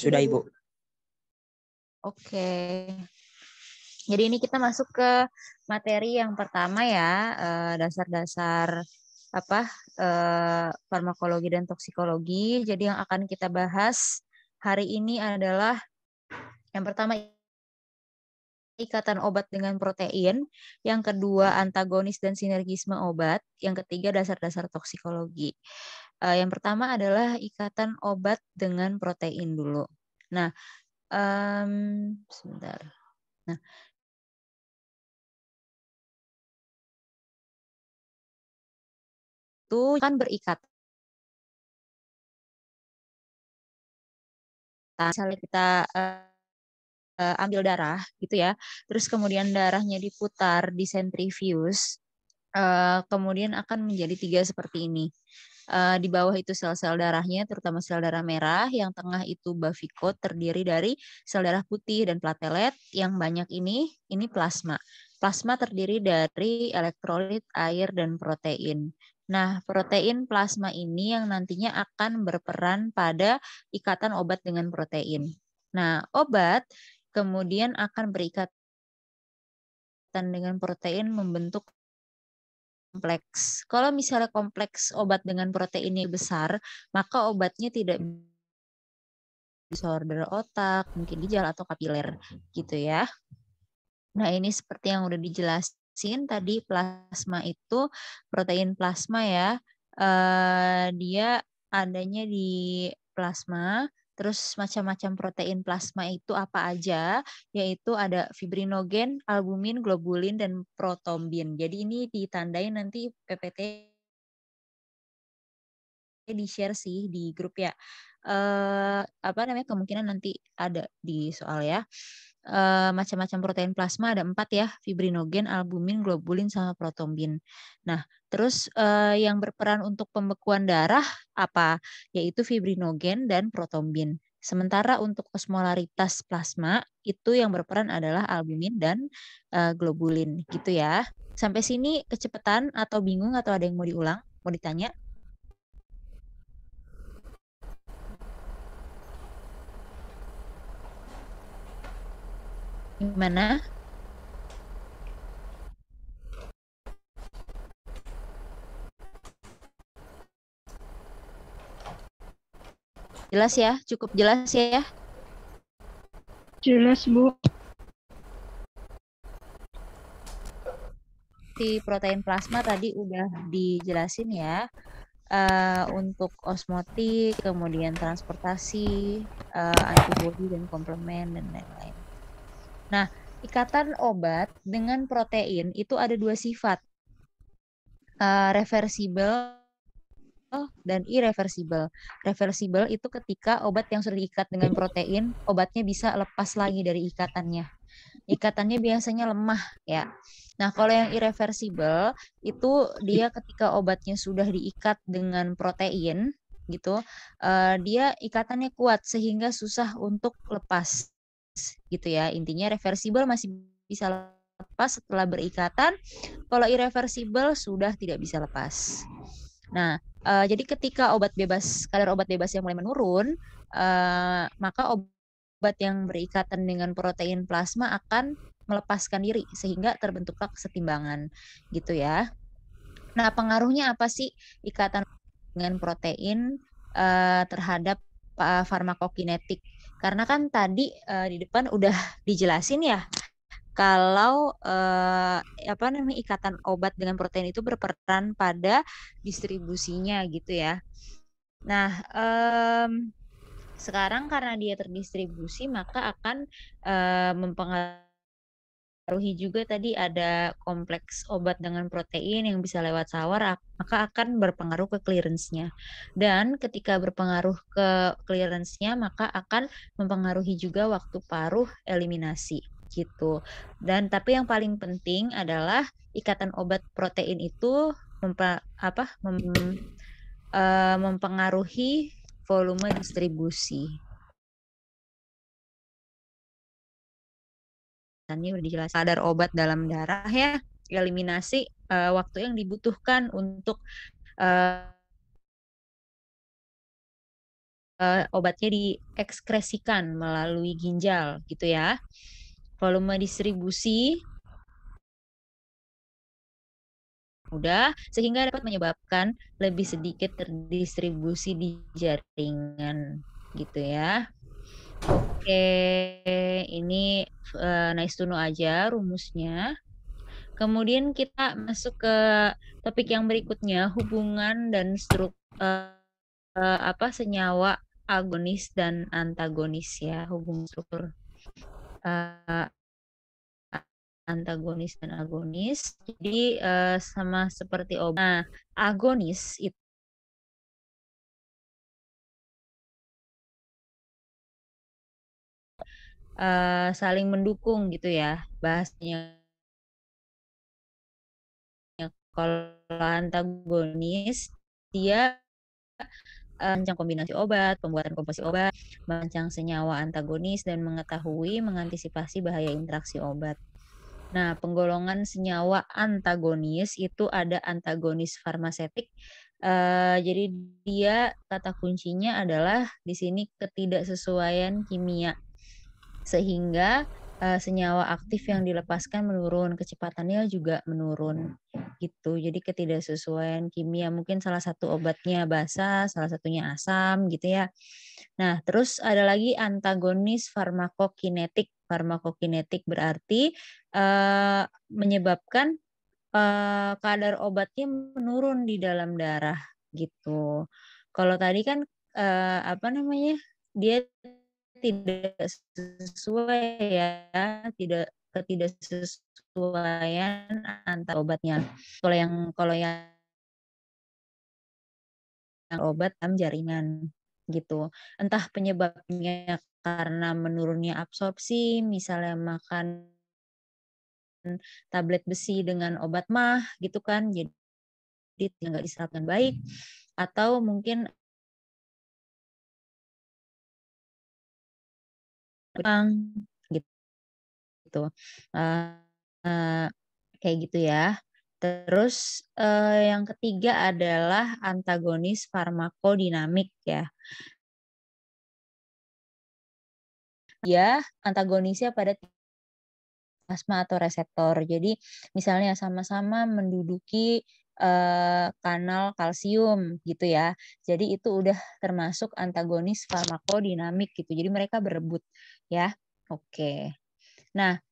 Sudah, Ibu. Oke. Jadi ini kita masuk ke materi yang pertama ya, dasar-dasar farmakologi dan toksikologi. Jadi yang akan kita bahas hari ini adalah yang pertama ikatan obat dengan protein, yang kedua antagonis dan sinergisme obat, yang ketiga dasar-dasar toksikologi. Yang pertama adalah ikatan obat dengan protein dulu. Nah, sebentar. Nah, itu kan berikatan. Misalnya kita ambil darah gitu ya, terus kemudian darahnya diputar di sentrifuge, kemudian akan menjadi 3 seperti ini. Di bawah itu sel-sel darahnya, terutama sel darah merah, yang tengah itu bavikot terdiri dari sel darah putih dan platelet, yang banyak ini plasma. Plasma terdiri dari elektrolit, air, dan protein. Nah, protein plasma ini yang nantinya akan berperan pada ikatan obat dengan protein. Nah, obat kemudian akan berikatan dengan protein membentuk kompleks. Kalau misalnya kompleks obat dengan proteinnya besar, maka obatnya tidak disorder otak, mungkin ginjal atau kapiler gitu ya. Nah, ini seperti yang udah dijelasin tadi, plasma itu protein plasma ya. Dia adanya di plasma. Terus macam-macam protein plasma itu apa aja? Yaitu ada fibrinogen, albumin, globulin, dan protombin. Jadi ini ditandai nanti PPT di-share sih di grup ya. Kemungkinan nanti ada di soal ya. Macam-macam protein plasma ada 4 ya, fibrinogen, albumin, globulin, sama protombin. Nah, terus yang berperan untuk pembekuan darah apa? Yaitu fibrinogen dan protombin. Sementara untuk osmolaritas plasma itu yang berperan adalah albumin dan globulin gitu ya. Sampai sini kecepatan atau bingung atau ada yang mau diulang, mau ditanya? Gimana? Jelas ya? Cukup jelas ya? Jelas, Bu. Di protein plasma tadi udah dijelasin ya. Untuk osmotik, kemudian transportasi, antibodi dan komplement, dan lain-lain. Nah, ikatan obat dengan protein itu ada 2 sifat. Reversibel dan irreversibel. Reversibel itu ketika obat yang sudah diikat dengan protein, obatnya bisa lepas lagi dari ikatannya. Ikatannya biasanya lemah ya. Nah, kalau yang irreversibel itu dia ketika obatnya sudah diikat dengan protein gitu, dia ikatannya kuat sehingga susah untuk lepas gitu ya. Intinya reversibel masih bisa lepas setelah berikatan, kalau irreversibel sudah tidak bisa lepas. Nah, jadi ketika kadar obat bebas yang mulai menurun, maka obat yang berikatan dengan protein plasma akan melepaskan diri sehingga terbentuklah kesetimbangan gitu ya. Nah, pengaruhnya apa sih ikatan dengan protein terhadap farmakokinetik? Karena kan tadi di depan udah dijelasin ya, kalau ikatan obat dengan protein itu berperan pada distribusinya gitu ya. Nah, sekarang karena dia terdistribusi maka akan mempengaruhi juga tadi ada kompleks obat dengan protein yang bisa lewat sawar, maka akan berpengaruh ke clearance-nya. Dan ketika berpengaruh ke clearance-nya maka akan mempengaruhi juga waktu paruh eliminasi gitu. Dan tapi yang paling penting adalah ikatan obat protein itu mempengaruhi volume distribusi. Ini udah dijelaskan kadar obat dalam darah ya, eliminasi waktu yang dibutuhkan untuk obatnya diekskresikan melalui ginjal gitu ya. Volume distribusi mudah sehingga dapat menyebabkan lebih sedikit terdistribusi di jaringan gitu ya. Oke, ini, nice to know aja rumusnya. Kemudian kita masuk ke topik yang berikutnya, hubungan dan senyawa agonis dan antagonis ya, hubungan struktur, eee, antagonis dan agonis. Jadi, sama seperti nah, agonis itu saling mendukung gitu ya bahasanya. Kalau antagonis dia merancang kombinasi obat, pembuatan komposisi obat, merancang senyawa antagonis dan mengetahui mengantisipasi bahaya interaksi obat. Nah, penggolongan senyawa antagonis itu ada antagonis farmasetik, jadi dia kata kuncinya adalah di sini ketidaksesuaian kimia. Sehingga, senyawa aktif yang dilepaskan menurun, kecepatannya juga menurun, gitu. Jadi ketidaksesuaian kimia, mungkin salah satu obatnya basa, salah satunya asam, gitu ya. Nah, terus ada lagi antagonis farmakokinetik. Farmakokinetik berarti, menyebabkan, kadar obatnya menurun di dalam darah, gitu. Kalau tadi kan, dia tidak sesuai ya, ketidaksesuaian antar obatnya. Kalau yang obat dalam jaringan, gitu. Entah penyebabnya karena menurunnya absorpsi, misalnya makan tablet besi dengan obat mah, gitu kan, jadi nggak diserap dengan baik, atau mungkin kurang, gitu. Eee, kayak gitu ya. Terus, yang ketiga adalah antagonis farmakodinamik ya. Dia antagonisnya pada plasma atau reseptor. Jadi misalnya sama-sama menduduki, kanal kalsium gitu ya. Jadi itu udah termasuk antagonis farmakodinamik gitu. Jadi mereka berebut ya. Oke. Nah,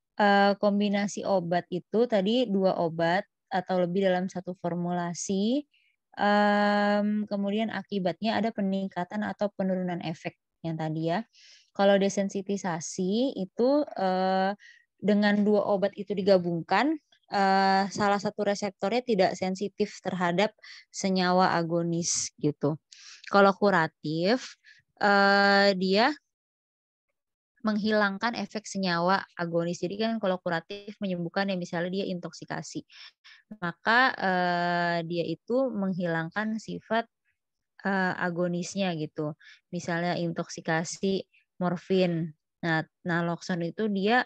kombinasi obat itu tadi 2 obat atau lebih dalam satu formulasi, kemudian akibatnya ada peningkatan atau penurunan efek yang tadi ya. Kalau desensitisasi itu, dengan 2 obat itu digabungkan, salah satu reseptornya tidak sensitif terhadap senyawa agonis gitu. Kalau kuratif, dia menghilangkan efek senyawa agonis. Jadi kan kalau kuratif menyembuhkan ya misalnya dia intoksikasi, maka, dia itu menghilangkan sifat, agonisnya gitu. Misalnya intoksikasi morfin. Nah, naloxon itu dia,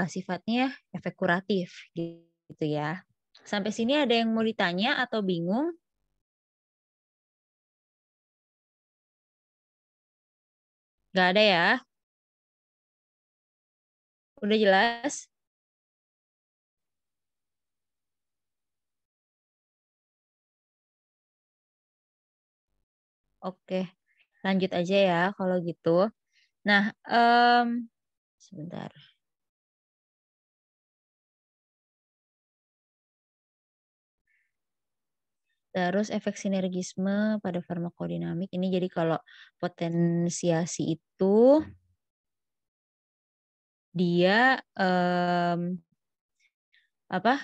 sifatnya efek kuratif gitu ya. Sampai sini ada yang mau ditanya atau bingung? Nggak ada ya? Udah jelas? Oke, lanjut aja ya kalau gitu. Nah, sebentar. Terus efek sinergisme pada farmakodinamik ini jadi kalau potensiasi itu dia, apa,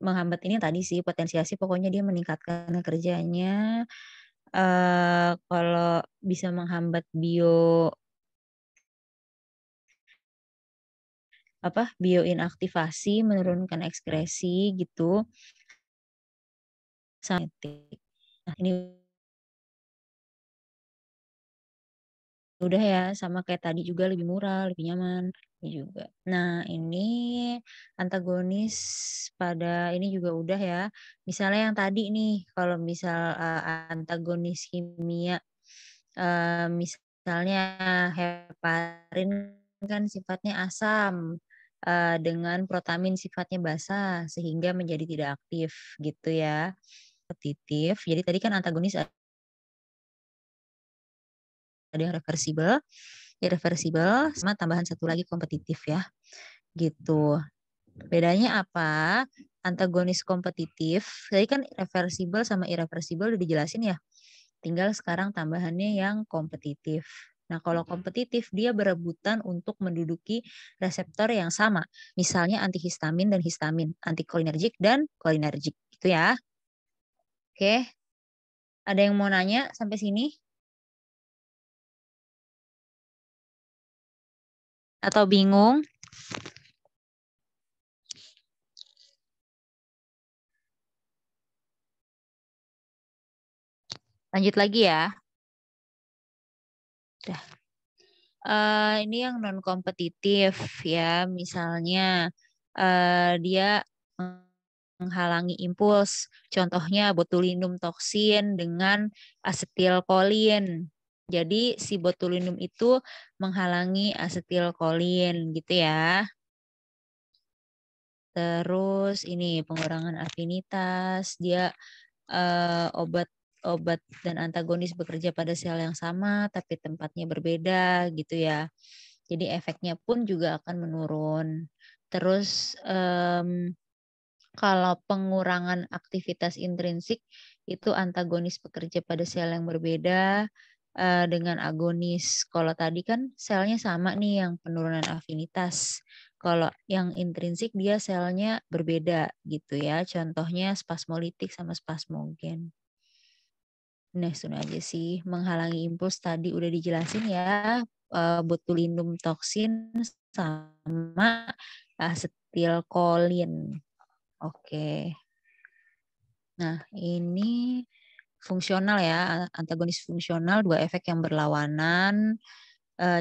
menghambat ini tadi sih potensiasi pokoknya dia meningkatkan kerjanya, kalau bisa menghambat bioinaktivasi, menurunkan ekskresi gitu, Nah ini udah ya, sama kayak tadi juga lebih murah, lebih nyaman, ini juga. Nah, ini antagonis pada ini juga udah ya. Misalnya yang tadi nih, kalau misal, antagonis kimia, Misalnya heparin kan sifatnya asam, dengan protamin sifatnya basa sehingga menjadi tidak aktif gitu ya. Kompetitif, jadi tadi kan antagonis ada yang reversibel, irreversibel, sama tambahan satu lagi kompetitif ya, gitu. Bedanya apa? Antagonis kompetitif, tadi kan reversibel sama irreversibel udah dijelasin ya. Tinggal sekarang tambahannya yang kompetitif. Nah, kalau kompetitif dia berebutan untuk menduduki reseptor yang sama. Misalnya antihistamin dan histamin, antikolinergik dan kolinergik. Gitu ya. Oke. Ada yang mau nanya sampai sini? Atau bingung? Lanjut lagi ya. Udah. Ini yang non kompetitif ya, misalnya dia menghalangi impuls. Contohnya botulinum toksin dengan asetilkolin. Jadi si botulinum itu menghalangi asetilkolin gitu ya. Terus ini pengurangan afinitas, dia obat dan antagonis bekerja pada sel yang sama tapi tempatnya berbeda gitu ya. Jadi efeknya pun juga akan menurun. Terus kalau pengurangan aktivitas intrinsik itu antagonis bekerja pada sel yang berbeda dengan agonis. Kalau tadi kan selnya sama nih yang penurunan afinitas. Kalau yang intrinsik dia selnya berbeda gitu ya. Contohnya spasmolitik sama spasmogen. Nah, itu aja sih. Menghalangi impuls tadi udah dijelasin ya. Botulinum toksin sama asetilkolin. Oke. Nah, ini fungsional ya, antagonis fungsional, dua efek yang berlawanan.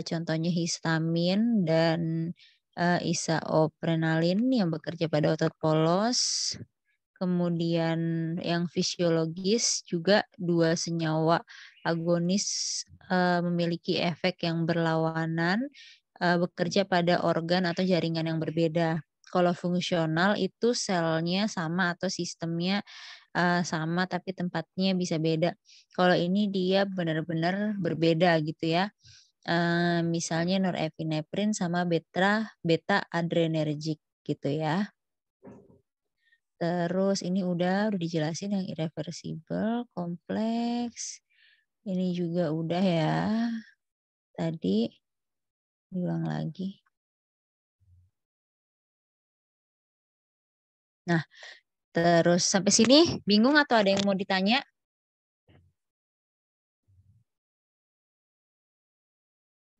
Contohnya histamin dan isoaprenalin yang bekerja pada otot polos. Kemudian yang fisiologis juga dua senyawa agonis memiliki efek yang berlawanan, bekerja pada organ atau jaringan yang berbeda. Kalau fungsional itu selnya sama atau sistemnya sama tapi tempatnya bisa beda. Kalau ini dia benar-benar berbeda gitu ya. Misalnya norepineprin sama beta adrenergic gitu ya. Terus ini udah dijelasin yang irreversible, kompleks. Ini juga udah ya. Tadi diulang lagi. Nah, terus sampai sini bingung atau ada yang mau ditanya?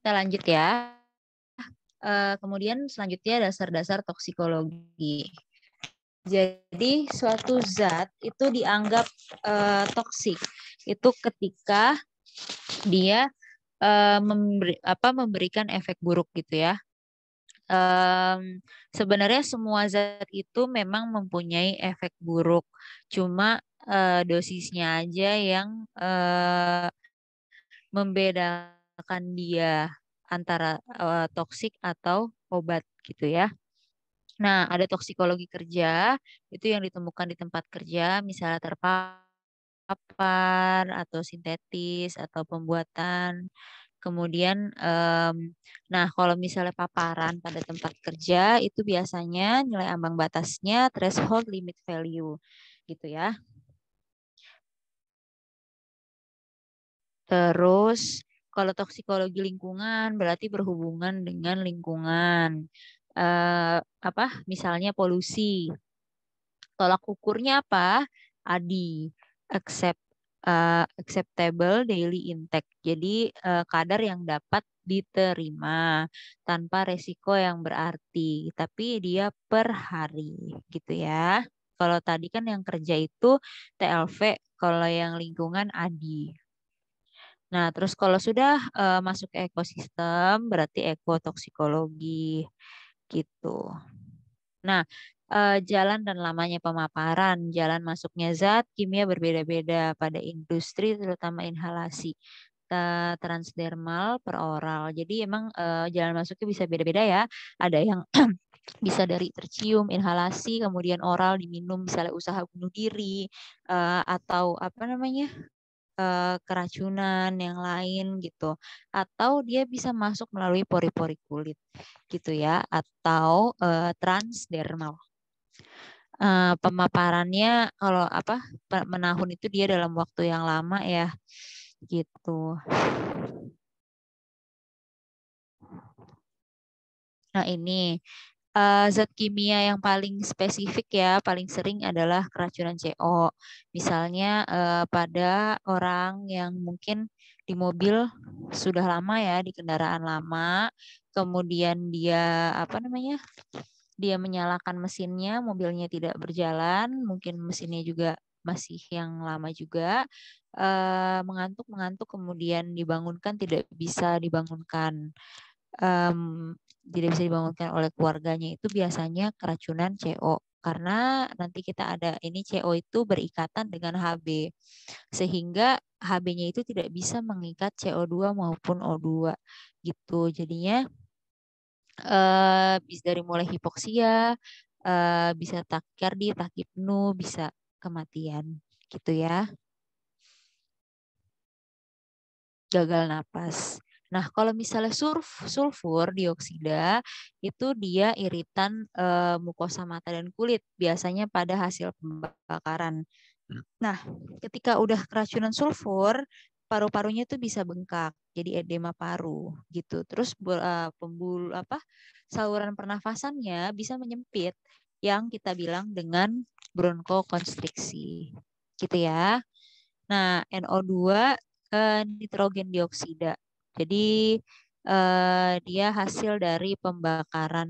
Kita lanjut ya. Kemudian selanjutnya dasar-dasar toksikologi. Jadi suatu zat itu dianggap toksik itu ketika dia memberikan efek buruk gitu ya. Sebenarnya semua zat itu memang mempunyai efek buruk, cuma dosisnya aja yang membedakan dia antara toksik atau obat gitu ya. Nah, ada toksikologi kerja itu yang ditemukan di tempat kerja, misalnya terpapar atau sintetis atau pembuatan. Kemudian, nah kalau misalnya paparan pada tempat kerja itu biasanya nilai ambang batasnya threshold limit value gitu ya. Terus kalau toksikologi lingkungan berarti berhubungan dengan lingkungan. Apa? Misalnya polusi. Tolak ukurnya apa? ADI, accept acceptable daily intake. Jadi kadar yang dapat diterima tanpa resiko yang berarti, tapi dia per hari gitu ya. Kalau tadi kan yang kerja itu TLV, kalau yang lingkungan ADI. Nah, terus kalau sudah masuk ke ekosistem berarti ekotoksikologi gitu. Nah, jalan dan lamanya pemaparan, jalan masuknya zat kimia berbeda-beda pada industri terutama inhalasi. transdermal per oral. Jadi emang jalan masuknya bisa beda-beda ya. Ada yang bisa dari tercium, inhalasi, kemudian oral diminum, misalnya usaha bunuh diri, atau apa namanya, keracunan yang lain gitu. Atau dia bisa masuk melalui pori-pori kulit gitu ya, atau transdermal. Pemaparannya kalau apa menahun itu dia dalam waktu yang lama ya gitu. Nah ini zat kimia yang paling spesifik ya, paling sering adalah keracunan CO. Misalnya pada orang yang mungkin di mobil sudah lama ya, di kendaraan lama, kemudian dia apa namanya, dia menyalakan mesinnya, mobilnya tidak berjalan, mungkin mesinnya juga masih yang lama juga, mengantuk-mengantuk, kemudian dibangunkan tidak bisa dibangunkan. Tidak bisa dibangunkan oleh keluarganya itu biasanya keracunan CO karena nanti kita ada ini CO itu berikatan dengan Hb sehingga Hb-nya itu tidak bisa mengikat CO2 maupun O2 gitu. Jadinya bisa dari mulai hipoksia, bisa takikardi, takipnu, bisa kematian gitu ya. Gagal napas. Nah, kalau misalnya sulfur dioksida itu dia iritan mukosa mata dan kulit, biasanya pada hasil pembakaran. Nah, ketika udah keracunan sulfur, paru-parunya tuh bisa bengkak, jadi edema paru gitu. Terus pembuluh apa saluran pernafasannya bisa menyempit yang kita bilang dengan bronkokonstriksi. Gitu ya. Nah, NO2 nitrogen dioksida. Jadi dia hasil dari pembakaran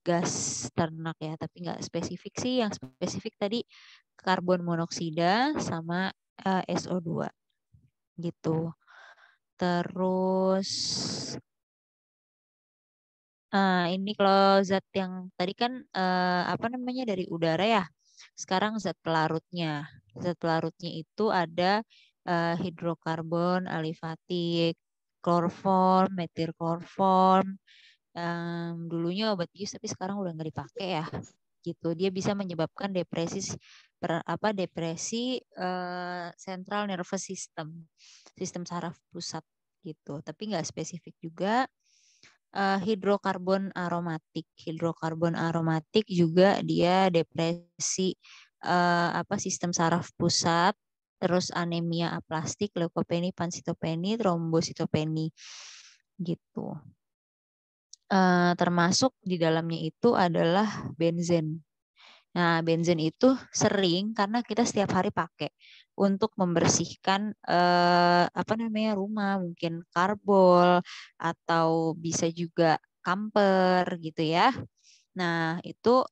gas ternak ya, tapi nggak spesifik sih. Yang spesifik tadi karbon monoksida sama SO2 gitu. Terus ini kalau zat yang tadi kan apa namanya dari udara ya. Sekarang zat pelarutnya. Zat pelarutnya itu ada hidrokarbon alifatik, kloroform, metilkloroform. Dulunya obat bius tapi sekarang udah nggak dipakai ya. Gitu. Dia bisa menyebabkan depresi central nervous system, sistem saraf pusat gitu. Tapi nggak spesifik juga. Hidrokarbon aromatik juga dia depresi sistem saraf pusat, terus anemia aplastik, leukopeni, pansitopeni, trombositopeni gitu. Termasuk di dalamnya itu adalah benzen. Nah, benzen itu sering karena kita setiap hari pakai untuk membersihkan rumah, mungkin karbol atau bisa juga kamper gitu ya. Nah, itu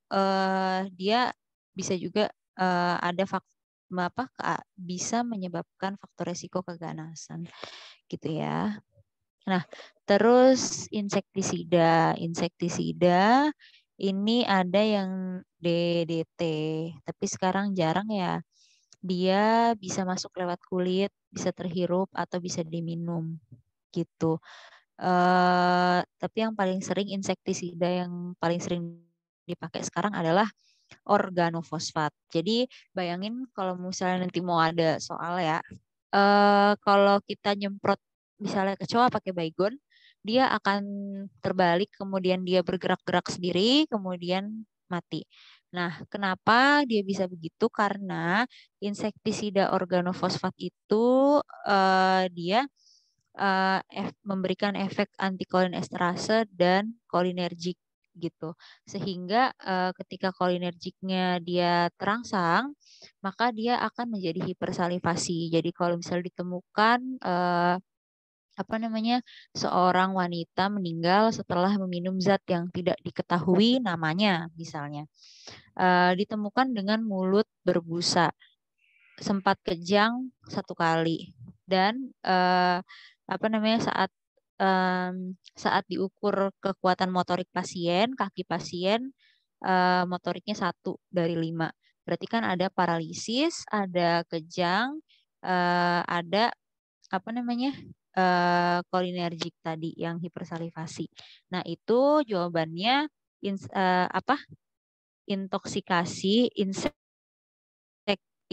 dia bisa juga ada bisa menyebabkan faktor resiko keganasan gitu ya. Nah, terus insektisida. Insektisida ini ada yang DDT, tapi sekarang jarang ya. Dia bisa masuk lewat kulit, bisa terhirup atau bisa diminum gitu. Tapi yang paling sering insektisida yang paling sering dipakai sekarang adalah organofosfat. Jadi bayangin kalau misalnya nanti mau ada soal ya, kalau kita nyemprot misalnya kecoa pakai baygon, dia akan terbalik, kemudian dia bergerak-gerak sendiri, kemudian mati. Nah, kenapa dia bisa begitu? Karena insektisida organofosfat itu dia memberikan efek antikolinesterase dan kolinergik gitu. Sehingga ketika kolinergiknya dia terangsang, maka dia akan menjadi hipersalivasi. Jadi kalau misalnya ditemukan seorang wanita meninggal setelah meminum zat yang tidak diketahui namanya misalnya, ditemukan dengan mulut berbusa, sempat kejang 1 kali dan saat diukur kekuatan motorik pasien, kaki pasien motoriknya 1/5. Berarti kan ada paralisis, ada kejang, ada apa namanya kolinergik tadi yang hipersalivasi. Nah, itu jawabannya intoksikasi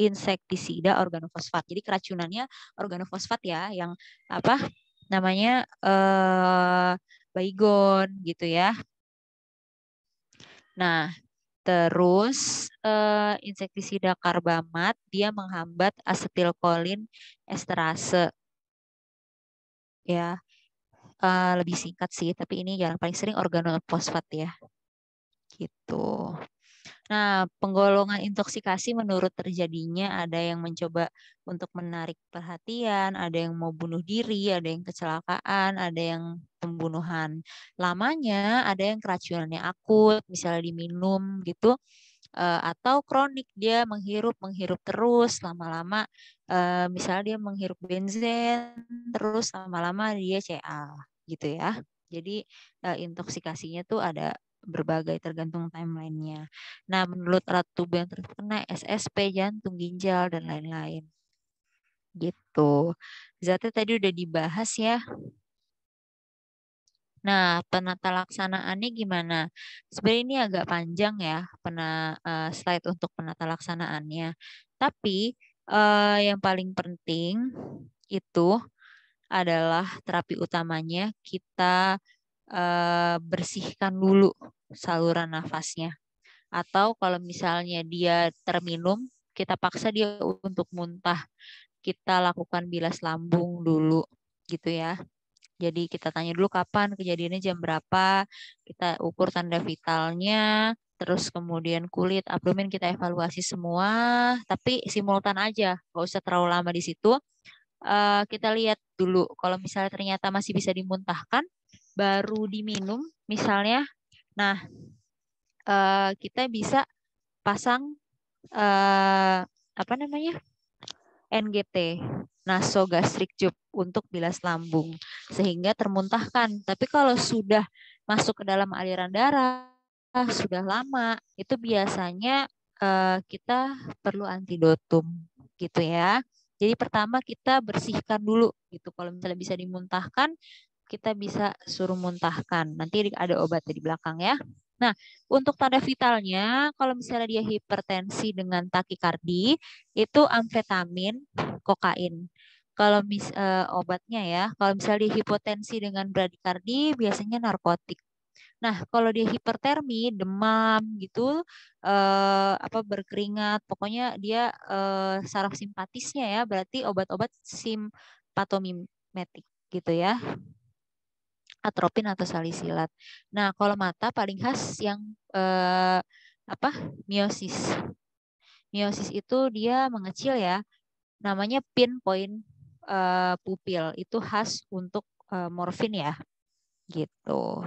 insektisida organofosfat. Jadi keracunannya organofosfat ya, yang apa namanya baygon gitu ya. Nah, terus insektisida karbamat dia menghambat asetilkolin esterase ya. Lebih singkat sih, tapi ini yang paling sering organofosfat ya. Gitu. Nah, penggolongan intoksikasi menurut terjadinya ada yang mencoba untuk menarik perhatian, ada yang mau bunuh diri, ada yang kecelakaan, ada yang pembunuhan. Lamanya ada yang keracunannya akut, misalnya diminum gitu, atau kronik dia menghirup terus lama-lama, misalnya dia menghirup benzen terus lama-lama dia CA gitu ya. Jadi intoksikasinya tuh ada berbagai tergantung timelinenya. Nah, menurut alat tubuh yang terkena SSP, jantung, ginjal, dan lain-lain. Gitu. Zatnya tadi udah dibahas ya. Nah, penata laksanaannya gimana? Sebenarnya ini agak panjang ya, slide untuk penata laksanaannya. Tapi yang paling penting itu adalah terapi utamanya kita bersihkan dulu saluran nafasnya. Atau kalau misalnya dia terminum, kita paksa dia untuk muntah. Kita lakukan bilas lambung dulu gitu ya. Jadi kita tanya dulu kapan kejadiannya, jam berapa, kita ukur tanda vitalnya, terus kemudian kulit, abdomen kita evaluasi semua, tapi simultan aja, nggak usah terlalu lama di situ. Kita lihat dulu, kalau misalnya ternyata masih bisa dimuntahkan, baru diminum misalnya. Nah, kita bisa pasang apa namanya NGT, nasogastric tube untuk bilas lambung sehingga termuntahkan. Tapi kalau sudah masuk ke dalam aliran darah, sudah lama, itu biasanya kita perlu antidotum gitu ya. Jadi pertama kita bersihkan dulu gitu. Kalau misalnya bisa dimuntahkan, kita bisa suruh muntahkan. Nanti ada obatnya di belakang ya. Nah, untuk tanda vitalnya, kalau misalnya dia hipertensi dengan takikardi, itu amfetamin, kokain. Kalau obatnya ya, kalau misalnya dia hipotensi dengan bradikardi, biasanya narkotik. Nah, kalau dia hipertermi, demam gitu, berkeringat, pokoknya dia saraf simpatisnya ya, berarti obat-obat simpatomimetik gitu ya, atropin atau salisilat. Nah, kalau mata paling khas yang eh, miosis. Miosis itu dia mengecil ya, namanya pinpoint pupil. Itu khas untuk morfin ya, gitu.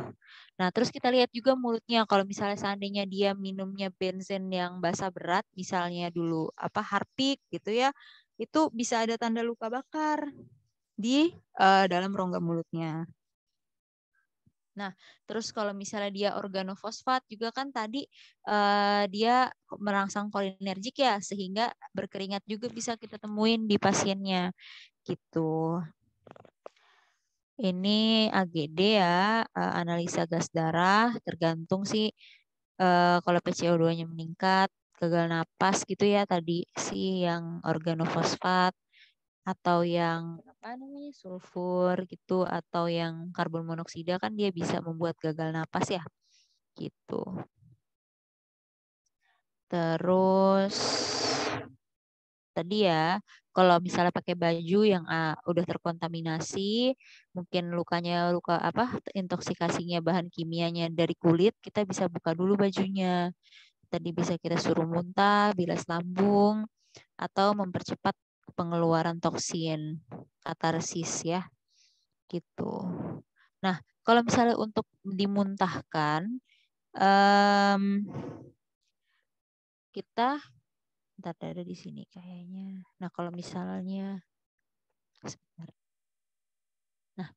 Nah, terus kita lihat juga mulutnya. Kalau misalnya seandainya dia minumnya benzen yang basa berat, misalnya dulu harpik gitu ya, itu bisa ada tanda luka bakar di dalam rongga mulutnya. Nah, terus kalau misalnya dia organofosfat juga kan tadi dia merangsang kolinergik ya, sehingga berkeringat juga bisa kita temuin di pasiennya gitu. Ini AGD ya, analisa gas darah, tergantung sih kalau PCO2-nya meningkat, gagal napas gitu ya tadi sih yang organofosfat, atau yang sulfur gitu, atau yang karbon monoksida kan dia bisa membuat gagal napas ya gitu. Terus tadi ya, kalau misalnya pakai baju yang udah terkontaminasi, mungkin luka intoksikasinya bahan kimianya dari kulit, kita bisa buka dulu bajunya. Tadi bisa kita suruh muntah, bilas lambung, atau mempercepat pengeluaran toksin, katarsis ya, gitu. Nah, kalau misalnya untuk dimuntahkan, kita ntar ada di sini kayaknya. Nah, kalau misalnya sebentar. Nah,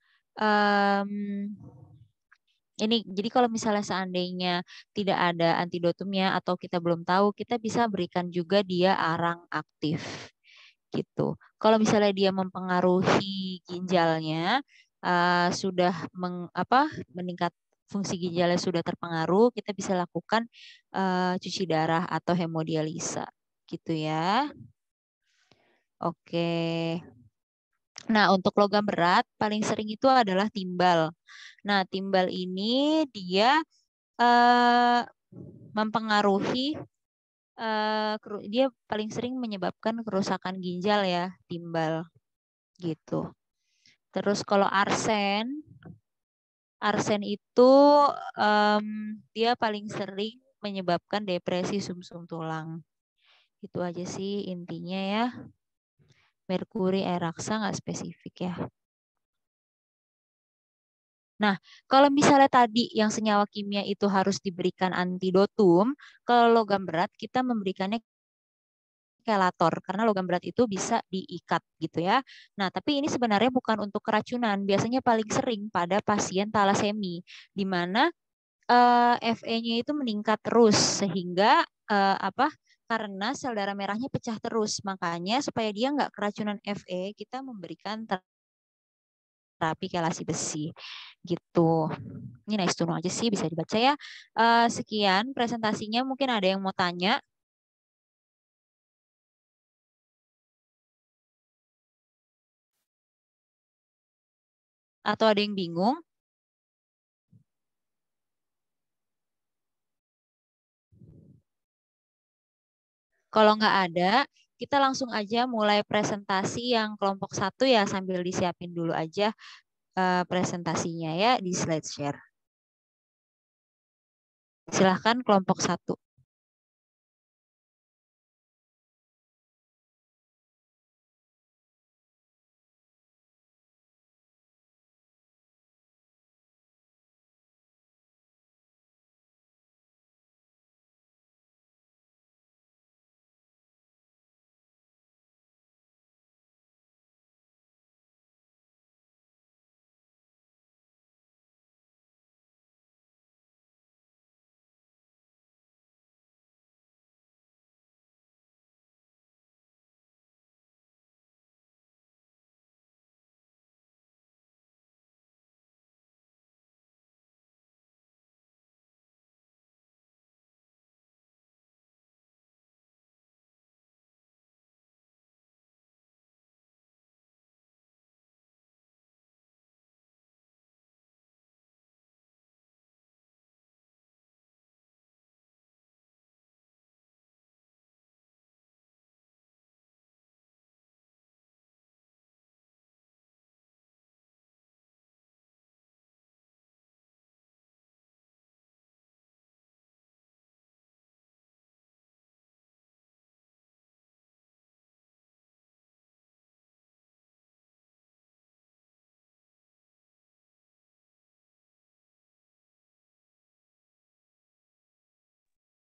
ini jadi kalau misalnya seandainya tidak ada antidotumnya atau kita belum tahu, kita bisa berikan juga dia arang aktif gitu. Kalau misalnya dia mempengaruhi ginjalnya, sudah meningkat, fungsi ginjalnya sudah terpengaruh, kita bisa lakukan cuci darah atau hemodialisa gitu ya. Oke. Nah, untuk logam berat paling sering itu adalah timbal. Nah, timbal ini dia eh, mempengaruhi, dia paling sering menyebabkan kerusakan ginjal ya, timbal gitu. Terus kalau arsen itu em, dia paling sering menyebabkan depresi sumsum tulang. Itu aja sih intinya ya. Merkuri, air raksa nggak spesifik ya. Nah, kalau misalnya tadi yang senyawa kimia itu harus diberikan antidotum, kalau logam berat kita memberikannya kelator karena logam berat itu bisa diikat gitu ya. Nah, tapi ini sebenarnya bukan untuk keracunan. Biasanya paling sering pada pasien talasemi di mana Fe-nya itu meningkat terus sehingga apa? Karena sel darah merahnya pecah terus. Makanya supaya dia nggak keracunan Fe, kita memberikan terapi kelasi besi gitu. Ini nice to know aja sih, bisa dibaca ya. Sekian presentasinya, mungkin ada yang mau tanya atau ada yang bingung. Kalau nggak ada, kita langsung aja mulai presentasi yang kelompok satu ya, sambil disiapin dulu aja presentasinya ya di slide share. Silahkan kelompok satu.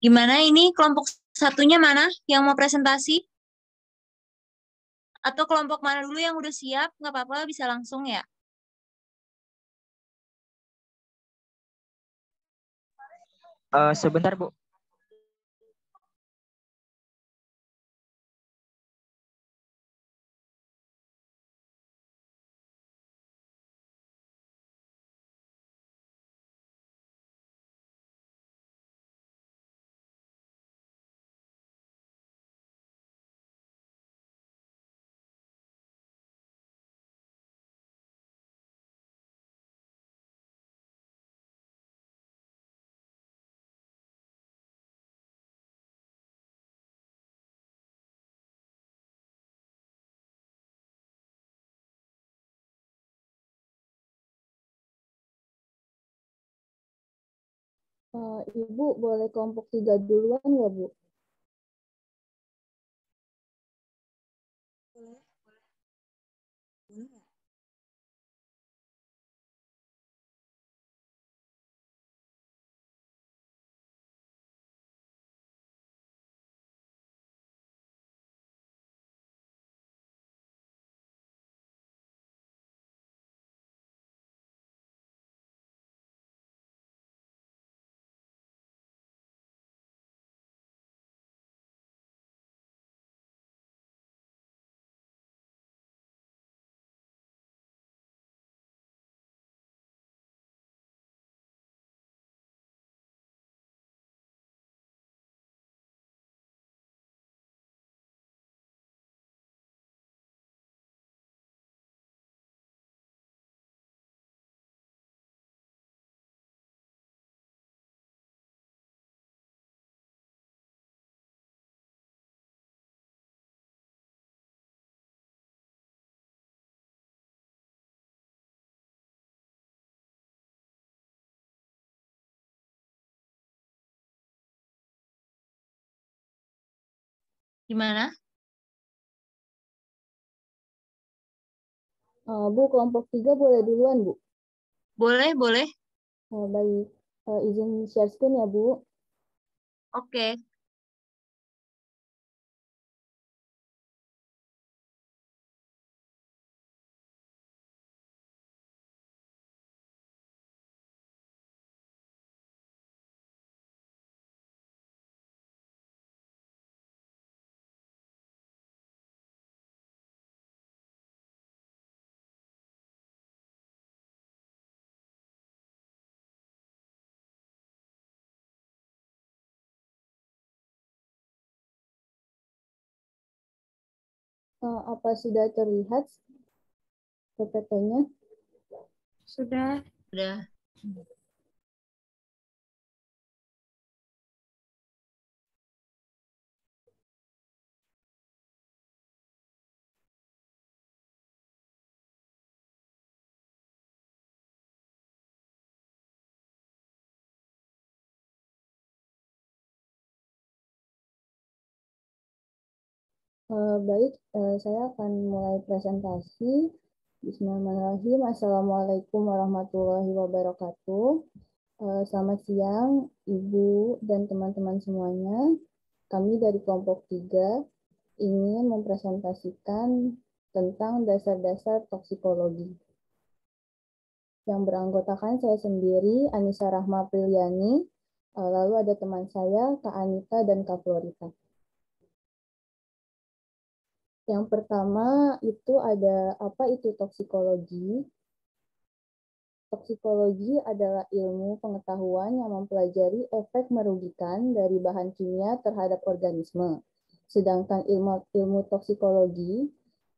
Gimana ini kelompok satunya mana yang mau presentasi? Atau kelompok mana dulu yang udah siap? Nggak apa-apa, bisa langsung ya. Sebentar, Bu. Ibu boleh kelompok 3 duluan ya, Bu? Boleh, boleh. Boleh nggak? Gimana? Bu, kelompok 3 boleh duluan, Bu. Boleh, boleh. Baik. Izin share screen ya, Bu. Oke. Apa sudah terlihat PPT-nya? Sudah. Udah. Baik, saya akan mulai presentasi. Bismillahirrahmanirrahim. Assalamualaikum warahmatullahi wabarakatuh. Selamat siang, Ibu dan teman-teman semuanya. Kami dari kelompok 3 ingin mempresentasikan tentang dasar-dasar toksikologi. Yang beranggotakan saya sendiri, Anissa Rahma Priliani, lalu ada teman saya, Kak Anita dan Kak Florita. Yang pertama itu ada apa itu toksikologi? Toksikologi adalah ilmu pengetahuan yang mempelajari efek merugikan dari bahan kimia terhadap organisme. Sedangkan ilmu toksikologi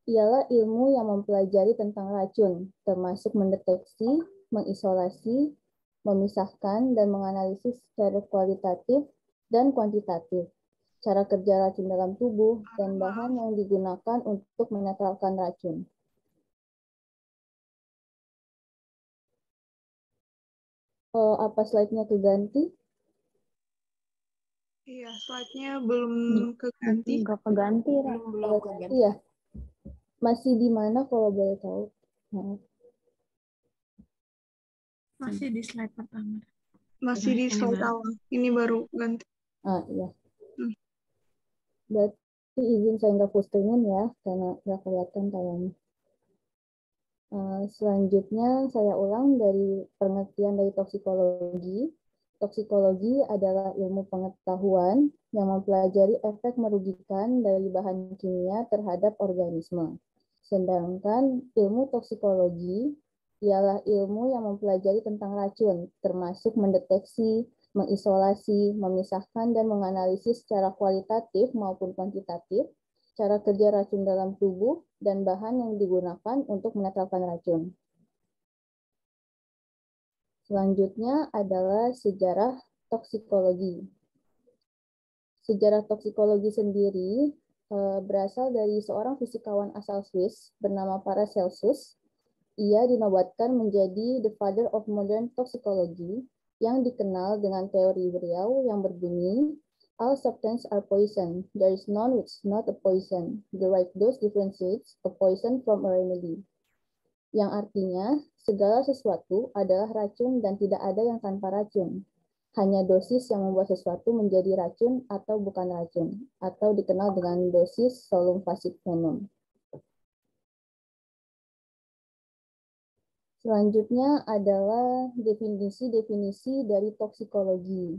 ialah ilmu yang mempelajari tentang racun, termasuk mendeteksi, mengisolasi, memisahkan, dan menganalisis secara kualitatif dan kuantitatif cara kerja racun dalam tubuh, dan bahan yang digunakan untuk menetralkan racun. Apa slide-nya keganti? Iya, slide-nya belum keganti. Nggak keganti, Belum keganti. Iya. Masih di mana kalau boleh tahu? Nah. Masih di slide pertama. Masih di slide awal. Ini baru ganti. Iya. Berarti izin saya nggak full screen ya, karena nggak kelihatan tayangnya. Selanjutnya saya ulang dari pengertian dari toksikologi. Toksikologi adalah ilmu pengetahuan yang mempelajari efek merugikan dari bahan kimia terhadap organisme. Sedangkan ilmu toksikologi ialah ilmu yang mempelajari tentang racun, termasuk mendeteksi, mengisolasi, memisahkan, dan menganalisis secara kualitatif maupun kuantitatif cara kerja racun dalam tubuh, dan bahan yang digunakan untuk menetralkan racun. Selanjutnya adalah sejarah toksikologi. Sejarah toksikologi sendiri berasal dari seorang fisikawan asal Swiss bernama Paracelsus. Ia dinobatkan menjadi the father of modern toxicology yang dikenal dengan teori beliau yang berbunyi all substances are poison. There is none which is not a poison. The right dose differentiates a poison from a remedy. Yang artinya, segala sesuatu adalah racun dan tidak ada yang tanpa racun. Hanya dosis yang membuat sesuatu menjadi racun atau bukan racun, atau dikenal dengan dosis solum facit venom. Selanjutnya adalah definisi-definisi dari toksikologi.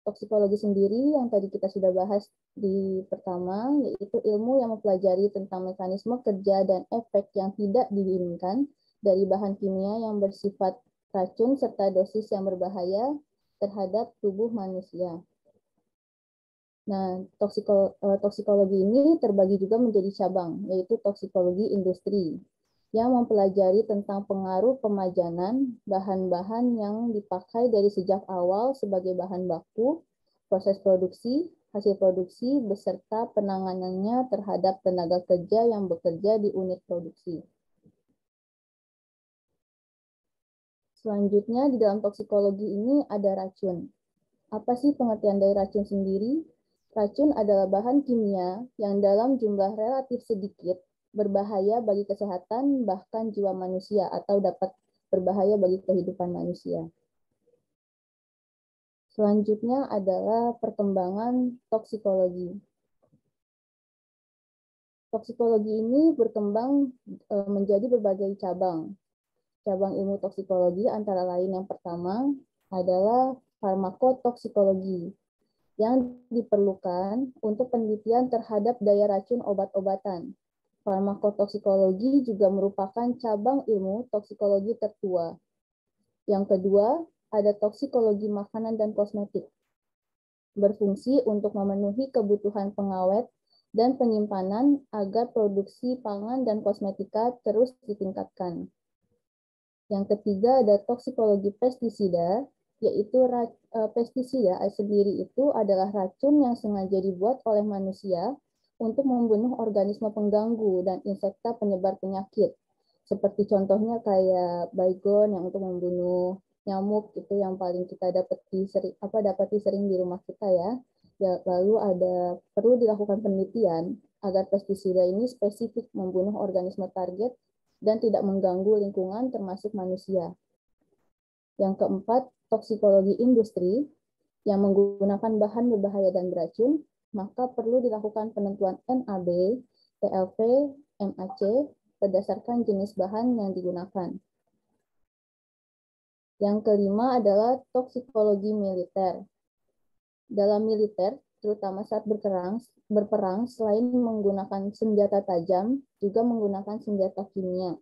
Toksikologi sendiri yang tadi kita sudah bahas di pertama, yaitu ilmu yang mempelajari tentang mekanisme kerja dan efek yang tidak diinginkan dari bahan kimia yang bersifat racun serta dosis yang berbahaya terhadap tubuh manusia. Nah, toksikologi ini terbagi juga menjadi cabang, yaitu toksikologi industri, yang mempelajari tentang pengaruh pemajanan bahan-bahan yang dipakai dari sejak awal sebagai bahan baku, proses produksi, hasil produksi, beserta penanganannya terhadap tenaga kerja yang bekerja di unit produksi. Selanjutnya, di dalam toksikologi ini ada racun. Apa sih pengertian dari racun sendiri? Racun adalah bahan kimia yang dalam jumlah relatif sedikit berbahaya bagi kesehatan bahkan jiwa manusia atau dapat berbahaya bagi kehidupan manusia. Selanjutnya adalah perkembangan toksikologi. Toksikologi ini berkembang menjadi berbagai cabang. Cabang ilmu toksikologi antara lain yang pertama adalah farmakotoksikologi yang diperlukan untuk penelitian terhadap daya racun obat-obatan. Farmakotoksikologi juga merupakan cabang ilmu toksikologi tertua. Yang kedua, ada toksikologi makanan dan kosmetik. Berfungsi untuk memenuhi kebutuhan pengawet dan penyimpanan agar produksi pangan dan kosmetika terus ditingkatkan. Yang ketiga, ada toksikologi pestisida, yaitu pestisida sendiri itu adalah racun yang sengaja dibuat oleh manusia untuk membunuh organisme pengganggu dan insekta penyebar penyakit. Seperti contohnya kayak baygon yang untuk membunuh nyamuk, itu yang paling kita dapati sering di rumah kita ya. Lalu perlu dilakukan penelitian agar pestisida ini spesifik membunuh organisme target dan tidak mengganggu lingkungan termasuk manusia. Yang keempat, toksikologi industri yang menggunakan bahan berbahaya dan beracun, maka perlu dilakukan penentuan NAB, TLP, MAC berdasarkan jenis bahan yang digunakan. Yang kelima adalah toksikologi militer. Dalam militer, terutama saat berperang, selain menggunakan senjata tajam, juga menggunakan senjata kimia,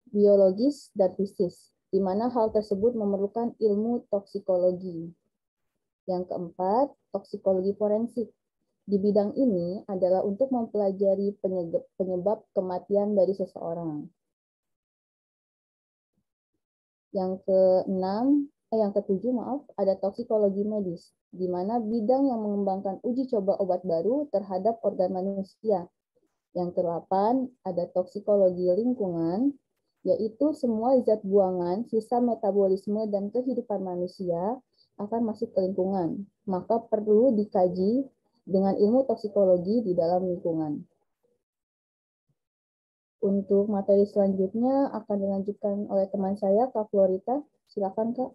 biologis, dan fisik, di mana hal tersebut memerlukan ilmu toksikologi. Yang keempat, toksikologi forensik. Di bidang ini adalah untuk mempelajari penyebab kematian dari seseorang. Yang ketujuh, ada toksikologi medis, di mana bidang yang mengembangkan uji coba obat baru terhadap organ manusia. Yang kedelapan, ada toksikologi lingkungan, yaitu semua zat buangan, sisa metabolisme, dan kehidupan manusia akan masuk ke lingkungan. Maka perlu dikaji dengan ilmu toksikologi di dalam lingkungan. Untuk materi selanjutnya akan dilanjutkan oleh teman saya, Kak Florita. Silakan, Kak.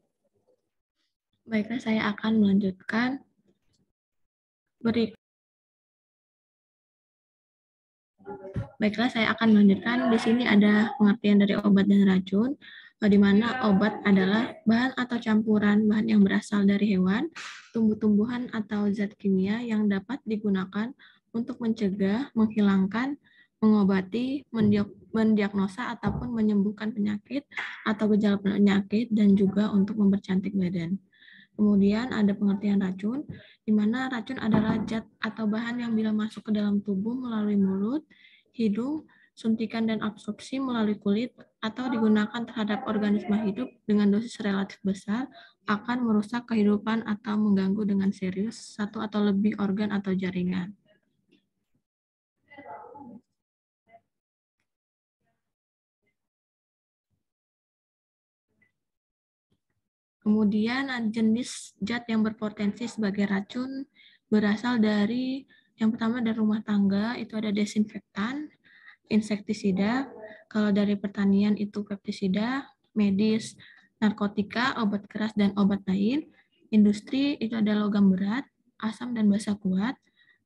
Baiklah, saya akan melanjutkan. Baiklah, saya akan melanjutkan. Di sini ada pengertian dari obat dan racun, di mana obat adalah bahan atau campuran bahan yang berasal dari hewan, tumbuh-tumbuhan, atau zat kimia yang dapat digunakan untuk mencegah, menghilangkan, mengobati, mendiagnosa, ataupun menyembuhkan penyakit atau gejala penyakit, dan juga untuk mempercantik badan. Kemudian ada pengertian racun, di mana racun adalah zat atau bahan yang bila masuk ke dalam tubuh melalui mulut, hidung, suntikan dan absorpsi melalui kulit, atau digunakan terhadap organisme hidup dengan dosis relatif besar, akan merusak kehidupan atau mengganggu dengan serius satu atau lebih organ atau jaringan. Kemudian jenis zat yang berpotensi sebagai racun berasal dari, yang pertama dari rumah tangga, itu ada desinfektan, insektisida, kalau dari pertanian itu pestisida, medis, narkotika, obat keras, dan obat lain. Industri itu ada logam berat, asam dan basa kuat.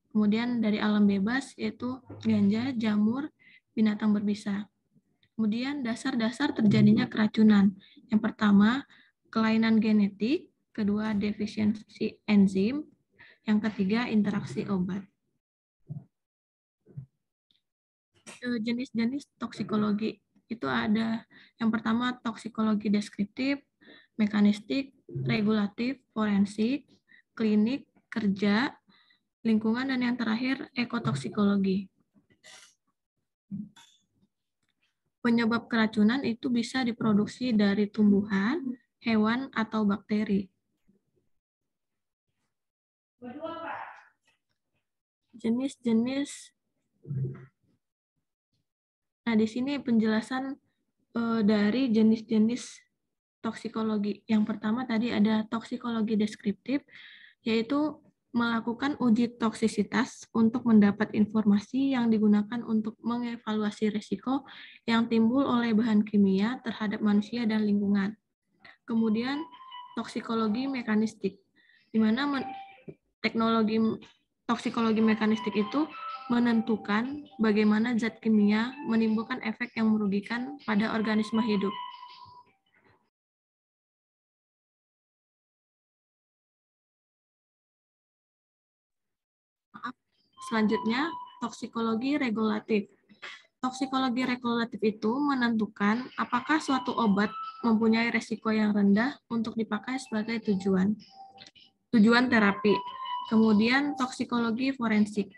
Kemudian dari alam bebas yaitu ganja, jamur, binatang berbisa. Kemudian dasar-dasar terjadinya keracunan. Yang pertama, kelainan genetik, kedua defisiensi enzim, yang ketiga interaksi obat. Jenis-jenis toksikologi itu ada yang pertama toksikologi deskriptif, mekanistik, regulatif, forensik, klinik, kerja, lingkungan, dan yang terakhir ekotoksikologi. Penyebab keracunan itu bisa diproduksi dari tumbuhan, hewan, atau bakteri. Jenis-jenis. Nah, di sini penjelasan dari jenis-jenis toksikologi. Yang pertama tadi ada toksikologi deskriptif, yaitu melakukan uji toksisitas untuk mendapat informasi yang digunakan untuk mengevaluasi risiko yang timbul oleh bahan kimia terhadap manusia dan lingkungan. Kemudian toksikologi mekanistik, di mana teknologi toksikologi mekanistik itu menentukan bagaimana zat kimia menimbulkan efek yang merugikan pada organisme hidup. Selanjutnya, toksikologi regulatif. Toksikologi regulatif itu menentukan apakah suatu obat mempunyai resiko yang rendah untuk dipakai sebagai tujuan terapi. Kemudian toksikologi forensik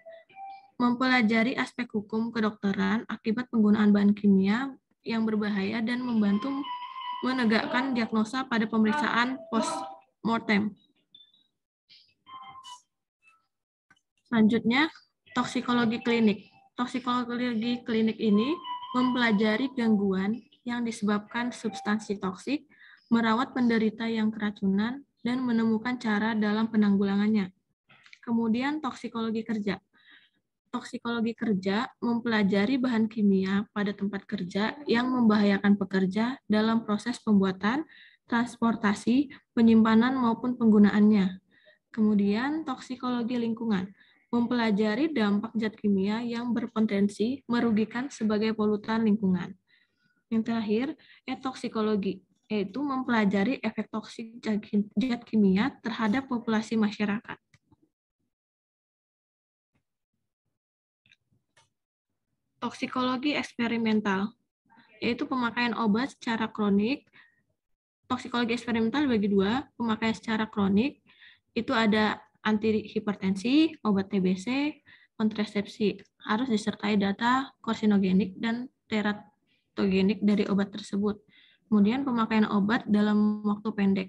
mempelajari aspek hukum kedokteran akibat penggunaan bahan kimia yang berbahaya dan membantu menegakkan diagnosa pada pemeriksaan post-mortem. Selanjutnya, toksikologi klinik. Toksikologi klinik ini mempelajari gangguan yang disebabkan substansi toksik, merawat penderita yang keracunan, dan menemukan cara dalam penanggulangannya. Kemudian toksikologi kerja. Toksikologi kerja mempelajari bahan kimia pada tempat kerja yang membahayakan pekerja dalam proses pembuatan, transportasi, penyimpanan maupun penggunaannya. Kemudian toksikologi lingkungan mempelajari dampak zat kimia yang berpotensi merugikan sebagai polutan lingkungan. Yang terakhir, etoksikologi, yaitu mempelajari efek toksik zat kimia terhadap populasi masyarakat. Toksikologi eksperimental, yaitu pemakaian obat secara kronik. Toksikologi eksperimental dibagi dua, pemakaian secara kronik, itu ada antihipertensi, obat TBC, kontrasepsi. Harus disertai data karsinogenik dan teratogenik dari obat tersebut. Kemudian pemakaian obat dalam waktu pendek.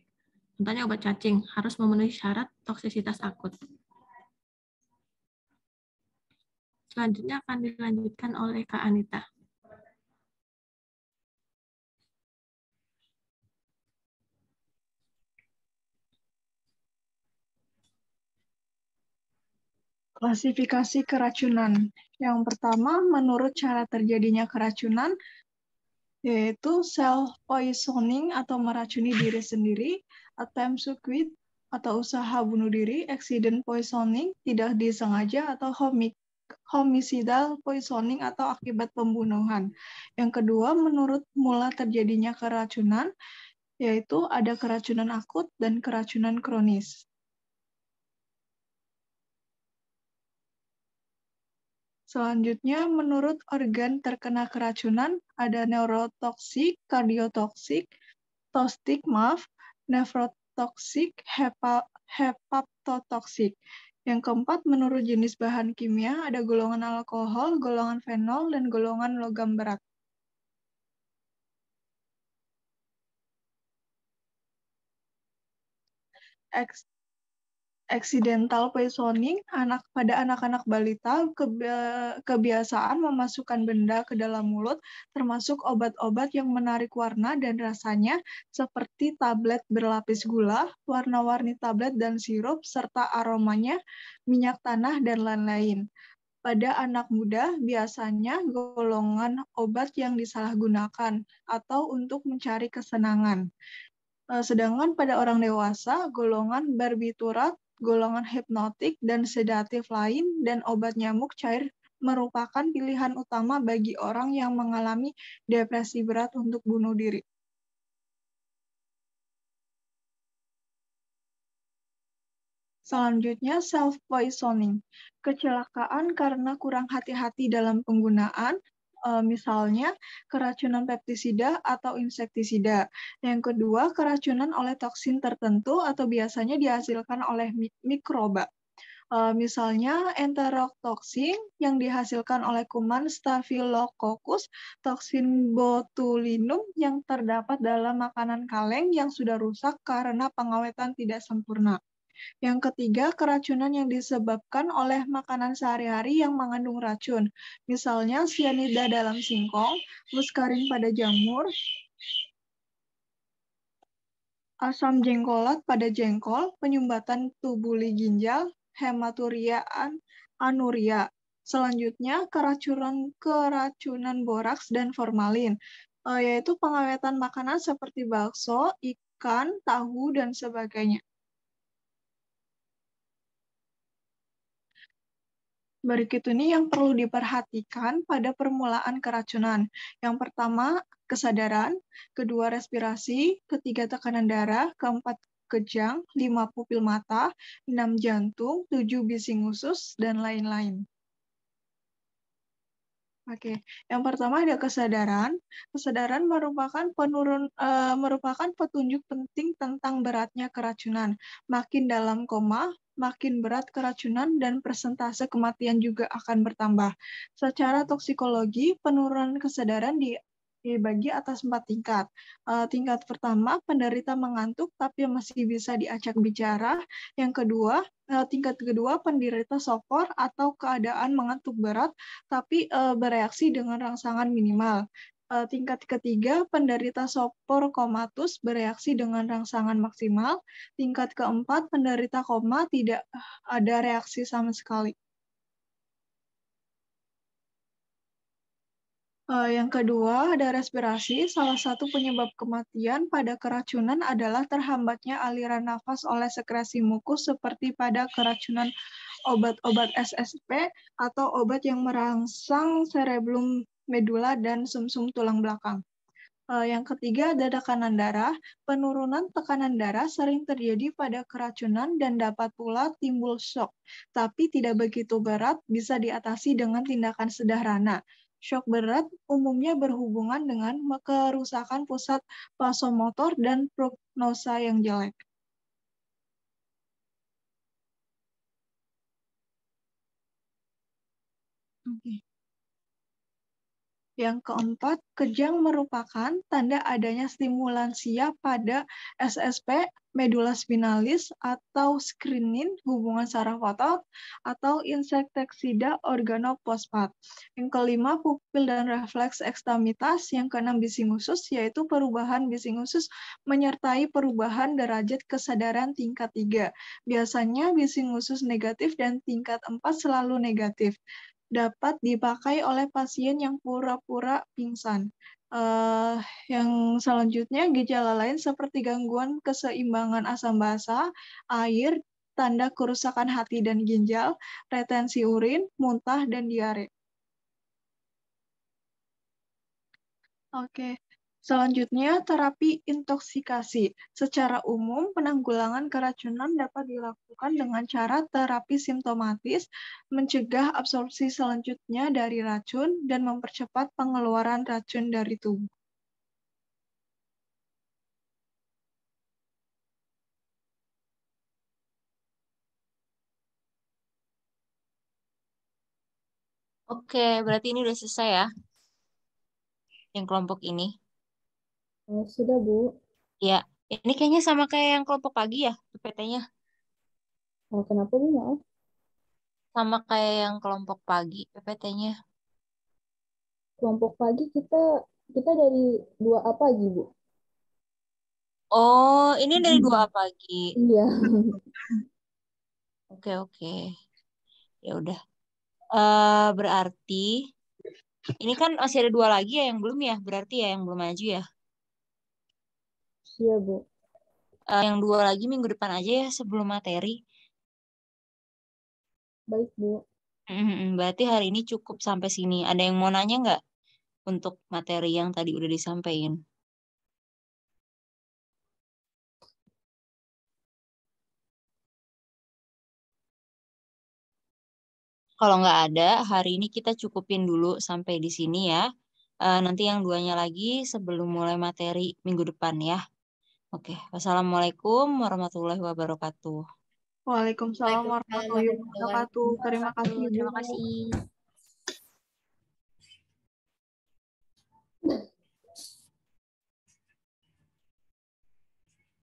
Contohnya obat cacing, harus memenuhi syarat toksisitas akut. Selanjutnya akan dilanjutkan oleh Kak Anita. Klasifikasi keracunan. Yang pertama, menurut cara terjadinya keracunan, yaitu self-poisoning atau meracuni diri sendiri, attempt suicide atau usaha bunuh diri, accident poisoning, tidak disengaja, atau homicidal poisoning atau akibat pembunuhan. Yang kedua, menurut mula terjadinya keracunan, yaitu ada keracunan akut dan keracunan kronis. Selanjutnya, menurut organ terkena keracunan, ada neurotoksik, kardiotoksik, toksik, nefrotoksik, hepatotoksik. Yang keempat, menurut jenis bahan kimia, ada golongan alkohol, golongan fenol, dan golongan logam berat. Accidental poisoning pada anak-anak balita, kebiasaan memasukkan benda ke dalam mulut, termasuk obat-obat yang menarik warna dan rasanya, seperti tablet berlapis gula, warna-warni tablet dan sirup, serta aromanya, minyak tanah, dan lain-lain. Pada anak muda, biasanya golongan obat yang disalahgunakan atau untuk mencari kesenangan. Sedangkan pada orang dewasa, golongan barbiturat, golongan hipnotik, dan sedatif lain, dan obat nyamuk cair merupakan pilihan utama bagi orang yang mengalami depresi berat untuk bunuh diri. Selanjutnya, self-poisoning. Kecelakaan karena kurang hati-hati dalam penggunaan, misalnya keracunan pestisida atau insektisida. Yang kedua, keracunan oleh toksin tertentu atau biasanya dihasilkan oleh mikroba. Misalnya enterokoksin yang dihasilkan oleh kuman Staphylococcus, toksin botulinum yang terdapat dalam makanan kaleng yang sudah rusak karena pengawetan tidak sempurna. Yang ketiga, keracunan yang disebabkan oleh makanan sehari-hari yang mengandung racun. Misalnya sianida dalam singkong, muskarin pada jamur, asam jengkolat pada jengkol, penyumbatan tubuli ginjal, hematuria anuria. Selanjutnya, keracunan boraks dan formalin, yaitu pengawetan makanan seperti bakso, ikan, tahu, dan sebagainya. Berikut ini yang perlu diperhatikan pada permulaan keracunan. Yang pertama, kesadaran, kedua, respirasi, ketiga, tekanan darah, keempat, kejang, 5, pupil mata, 6, jantung, 7, bising usus, dan lain-lain. Oke, yang pertama ada kesadaran. Kesadaran merupakan merupakan petunjuk penting tentang beratnya keracunan. Makin dalam koma, makin berat keracunan dan persentase kematian juga akan bertambah. Secara toksikologi, penurunan kesadaran dibagi atas 4 tingkat. Tingkat pertama, penderita mengantuk tapi masih bisa diajak bicara. Tingkat kedua, penderita sopor atau keadaan mengantuk berat tapi bereaksi dengan rangsangan minimal. Tingkat ketiga, penderita sopor komatus bereaksi dengan rangsangan maksimal. Tingkat keempat, penderita koma tidak ada reaksi sama sekali. Yang kedua, ada respirasi. Salah satu penyebab kematian pada keracunan adalah terhambatnya aliran nafas oleh sekresi mukus seperti pada keracunan obat-obat SSP atau obat yang merangsang cerebellum medula dan sumsum tulang belakang. Yang ketiga, ada tekanan darah. Penurunan tekanan darah sering terjadi pada keracunan dan dapat pula timbul shock, tapi tidak begitu berat, bisa diatasi dengan tindakan sederhana. Shock berat umumnya berhubungan dengan kerusakan pusat vasomotor dan prognosa yang jelek. Oke. Yang keempat, kejang merupakan tanda adanya stimulansia pada SSP, medula spinalis, atau skrinin, hubungan saraf otot, atau insektisida organofosfat. Yang kelima, pupil dan refleks ekstremitas. Yang keenam, bising usus, yaitu perubahan bising usus menyertai perubahan derajat kesadaran tingkat 3. Biasanya bising usus negatif dan tingkat 4 selalu negatif. Dapat dipakai oleh pasien yang pura-pura pingsan. Yang selanjutnya, gejala lain seperti gangguan keseimbangan asam basa, air, tanda kerusakan hati dan ginjal, retensi urin, muntah, dan diare. Oke. Selanjutnya, terapi intoksikasi. Secara umum, penanggulangan keracunan dapat dilakukan dengan cara terapi simptomatis, mencegah absorpsi selanjutnya dari racun, dan mempercepat pengeluaran racun dari tubuh. Oke, berarti ini udah selesai ya, yang kelompok ini. Sudah, Bu. Ya, ini kayaknya sama kayak yang kelompok pagi ya, PPT-nya. Kenapa, Bu? Maaf. Sama kayak yang kelompok pagi, PPT-nya. Kelompok pagi kita dari 2A pagi, Bu. Oh, ini dari 2A pagi. Iya. Oke, oke. Ya udah. Berarti ini kan masih ada 2 lagi ya yang belum ya, berarti ya yang belum maju ya. Iya, Bu. Yang 2 lagi minggu depan aja ya sebelum materi. Baik, Bu. Berarti hari ini cukup sampai sini. Ada yang mau nanya nggak untuk materi yang tadi udah disampaikan? Kalau nggak ada, hari ini kita cukupin dulu sampai di sini ya. Nanti yang 2-nya lagi sebelum mulai materi minggu depan ya. Oke, wassalamualaikum warahmatullahi wabarakatuh. Waalaikumsalam warahmatullahi wabarakatuh. Terima kasih, Bu. Terima kasih.